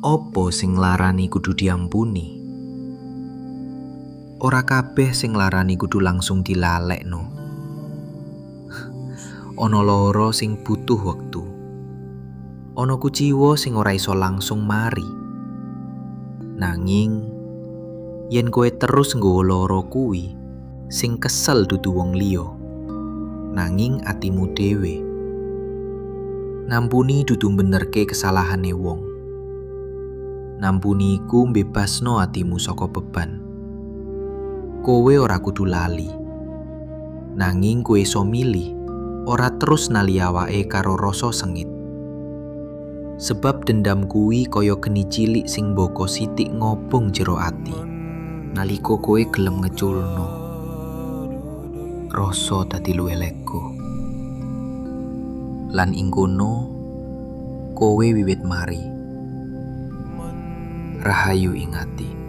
Opo sing nglarani kudu diampuni? Ora kabeh sing nglarani kudu langsung dilalekno. Ana lara sing butuh wektu. Ana kuciwa sing ora iso langsung mari. Nanging yen kowe terus nggawa lara kuwi, sing kesel dudu wong liya, nanging atimu dhewe. Ngampuni dudu mbenerke kesalahane wong. Ngampuni iku mbebasno atimu saka beban. Kowe ora kudu lali. Nanging kowe iso milih ora terus nali awake karo rasa sengit. Sebab dendam kuwi kaya geni cilik sing mbaka sithik ngobong jero ati. Nalika kowe gelem ngeculno, rasa dadi luwih lega. Lan ing kono kowe wiwit mari. Rahayu ing ati.